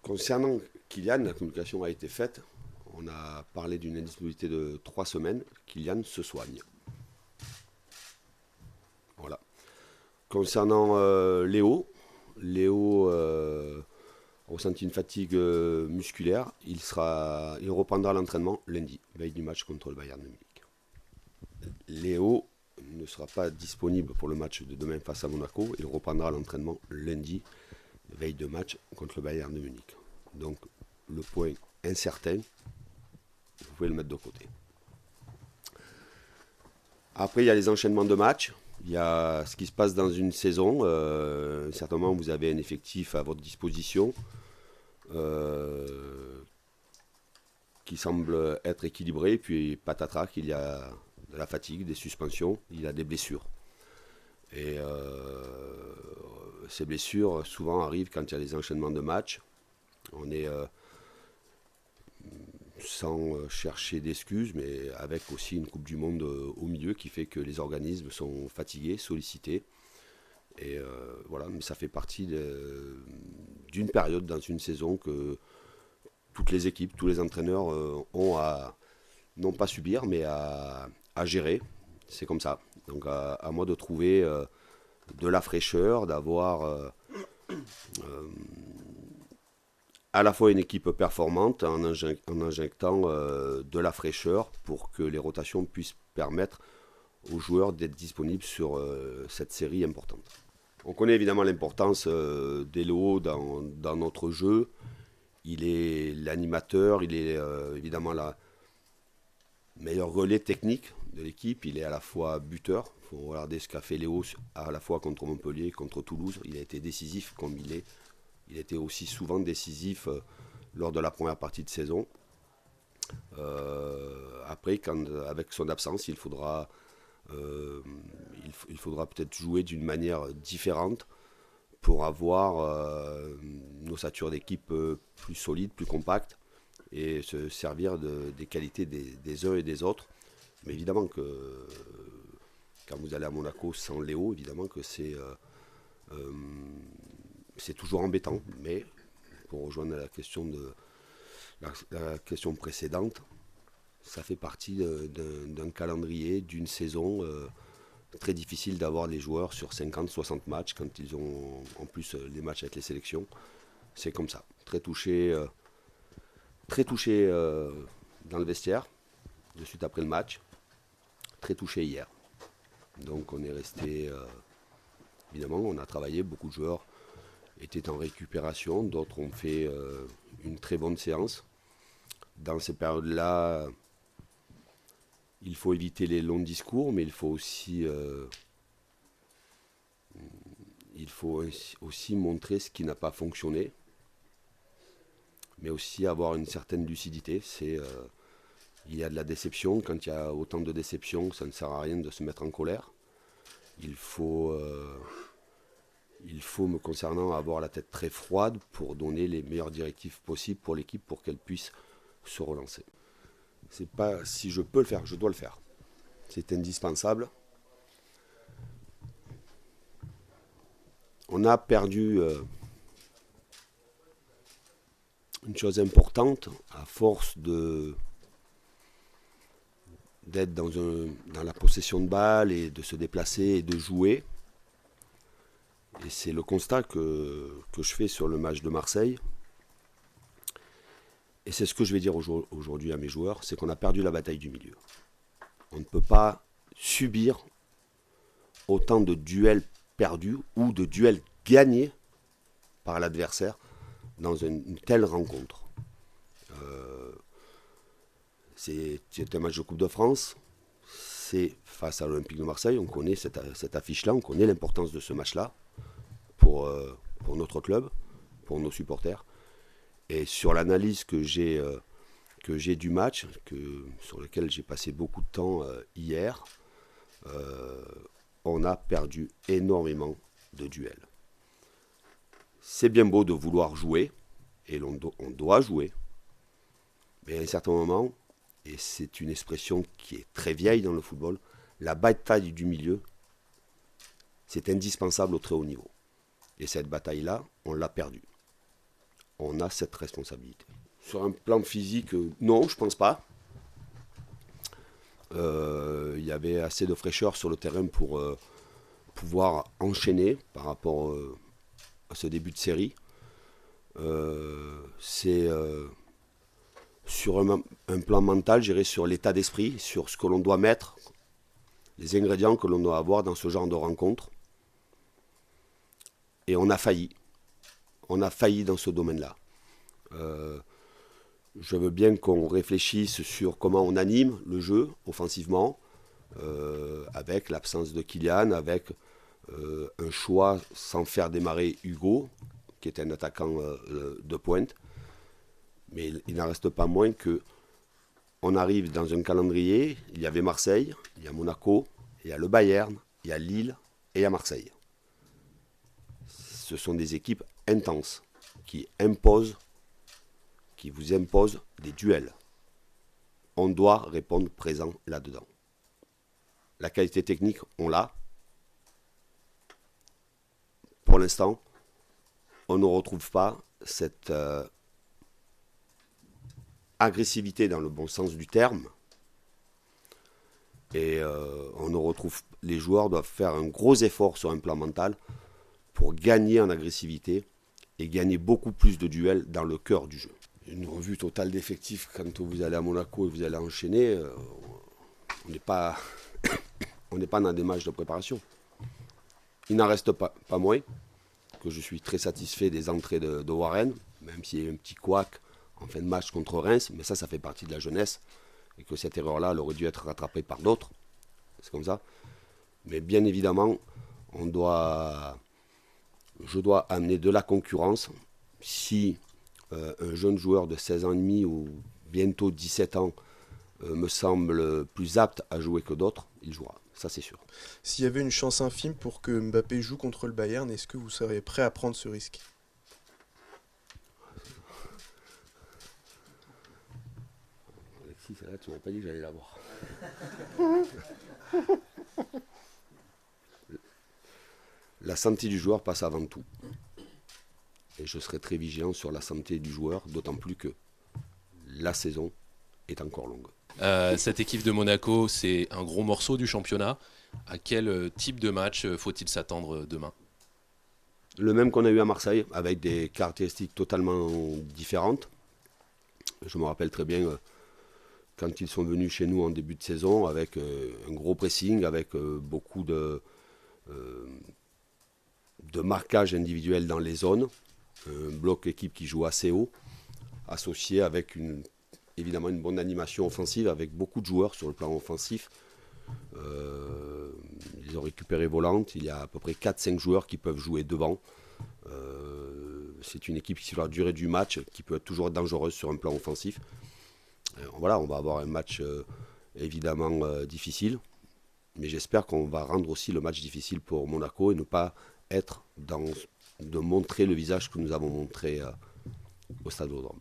Concernant Kylian, la communication a été faite. On a parlé d'une indisponibilité de 3 semaines. Kylian se soigne. Voilà. Concernant Léo a ressenti une fatigue musculaire. Il reprendra l'entraînement lundi, veille du match contre le Bayern de Munich. Léo ne sera pas disponible pour le match de demain face à Monaco. Il reprendra l'entraînement lundi, veille de match contre le Bayern de Munich. Donc le point incertain, vous pouvez le mettre de côté. Après, il y a les enchaînements de matchs. Il y a ce qui se passe dans une saison. Certainement, vous avez un effectif à votre disposition qui semble être équilibré. Puis, patatrac, il y a de la fatigue, des suspensions, il y a des blessures. Et ces blessures, souvent, arrivent quand il y a les enchaînements de matchs. On est sans chercher d'excuses, mais avec aussi une Coupe du Monde au milieu qui fait que les organismes sont fatigués, sollicités. Et voilà, mais ça fait partie d'une période dans une saison que toutes les équipes, tous les entraîneurs ont à, non pas subir, mais à gérer. C'est comme ça. Donc à moi de trouver de la fraîcheur, d'avoir à la fois une équipe performante en injectant de la fraîcheur pour que les rotations puissent permettre aux joueurs d'être disponibles sur cette série importante. On connaît évidemment l'importance d'Elo dans notre jeu. Il est l'animateur, il est évidemment la meilleur relais technique de l'équipe. Il est à la fois buteur. Il faut regarder ce qu'a fait Léo à la fois contre Montpellier, contre Toulouse. Il a été décisif comme il était aussi souvent décisif lors de la première partie de saison. Après, avec son absence, il faudra peut-être jouer d'une manière différente pour avoir une ossature d'équipe plus solide, plus compacte et se servir des qualités des uns et des autres. Mais évidemment que quand vous allez à Monaco sans Léo, évidemment que c'est toujours embêtant, mais pour rejoindre la question précédente, ça fait partie d'un calendrier, d'une saison très difficile d'avoir les joueurs sur 50-60 matchs quand ils ont en plus les matchs avec les sélections. C'est comme ça, très touché dans le vestiaire, de suite après le match, très touché hier. Donc on est resté, évidemment, on a travaillé, beaucoup de joueurs étaient en récupération, d'autres ont fait une très bonne séance. Dans ces périodes-là, il faut éviter les longs discours, mais il faut aussi montrer ce qui n'a pas fonctionné, mais aussi avoir une certaine lucidité. Il y a de la déception. Quand il y a autant de déception, ça ne sert à rien de se mettre en colère. Il faut, me concernant, avoir la tête très froide pour donner les meilleures directives possibles pour l'équipe pour qu'elle puisse se relancer. C'est pas si je peux le faire, je dois le faire. C'est indispensable. On a perdu une chose importante à force d'être dans la possession de balles et de se déplacer et de jouer. Et c'est le constat que je fais sur le match de Marseille. Et c'est ce que je vais dire aujourd'hui à mes joueurs, c'est qu'on a perdu la bataille du milieu. On ne peut pas subir autant de duels perdus ou de duels gagnés par l'adversaire dans une telle rencontre. C'est un match de Coupe de France, c'est face à l'Olympique de Marseille, on connaît cette affiche-là, on connaît l'importance de ce match-là pour notre club, pour nos supporters. Et sur l'analyse que j'ai du match, sur lequel j'ai passé beaucoup de temps hier, on a perdu énormément de duels. C'est bien beau de vouloir jouer, et on doit jouer, mais à un certain moment, et c'est une expression qui est très vieille dans le football, la bataille du milieu, c'est indispensable au très haut niveau. Et cette bataille-là, on l'a perdue. on a cette responsabilité. Sur un plan physique, non, je pense pas. Il y avait assez de fraîcheur sur le terrain pour pouvoir enchaîner par rapport à ce début de série. C'est sur un plan mental, j'irais sur l'état d'esprit, sur ce que l'on doit mettre, les ingrédients que l'on doit avoir dans ce genre de rencontre. Et on a failli. On a failli dans ce domaine-là. Je veux bien qu'on réfléchisse sur comment on anime le jeu offensivement, avec l'absence de Kylian, avec un choix sans faire démarrer Hugo, qui est un attaquant de pointe. Mais il n'en reste pas moins que on arrive dans un calendrier, il y avait Marseille, il y a Monaco, il y a le Bayern, il y a Lille et il y a Marseille. Ce sont des équipes intenses qui vous imposent des duels. On doit répondre présent là-dedans. La qualité technique, on l'a. Pour l'instant, on ne retrouve pas cette agressivité dans le bon sens du terme. Et on ne retrouve. Les joueurs doivent faire un gros effort sur un plan mental pour gagner en agressivité et gagner beaucoup plus de duels dans le cœur du jeu. Une revue totale d'effectifs quand vous allez à Monaco et vous allez enchaîner, on n'est pas dans des matchs de préparation. Il n'en reste pas moins que je suis très satisfait des entrées de Warren, même s'il y a eu un petit couac en fin de match contre Reims, mais ça fait partie de la jeunesse, et que cette erreur-là, elle aurait dû être rattrapée par d'autres. C'est comme ça. Mais bien évidemment, je dois amener de la concurrence. Si un jeune joueur de 16 ans et demi ou bientôt 17 ans me semble plus apte à jouer que d'autres, il jouera. Ça, c'est sûr. S'il y avait une chance infime pour que Mbappé joue contre le Bayern, est-ce que vous seriez prêt à prendre ce risque? Alexis, c'est là, tu m'as pas dit que j'allais l'avoir. La santé du joueur passe avant tout. Et je serai très vigilant sur la santé du joueur, d'autant plus que la saison est encore longue. Cette équipe de Monaco, c'est un gros morceau du championnat. À quel type de match faut-il s'attendre demain? Le même qu'on a eu à Marseille, avec des caractéristiques totalement différentes. Je me rappelle très bien quand ils sont venus chez nous en début de saison, avec un gros pressing, avec beaucoup de marquage individuel dans les zones. Un bloc équipe qui joue assez haut, associé avec évidemment une bonne animation offensive, avec beaucoup de joueurs sur le plan offensif. Ils ont récupéré Volante, il y a à peu près 4-5 joueurs qui peuvent jouer devant. C'est une équipe qui, sur la durée du match, qui peut être toujours dangereuse sur un plan offensif. Voilà, on va avoir un match évidemment difficile, mais j'espère qu'on va rendre aussi le match difficile pour Monaco et ne pas être de montrer le visage que nous avons montré au Stade Vélodrome.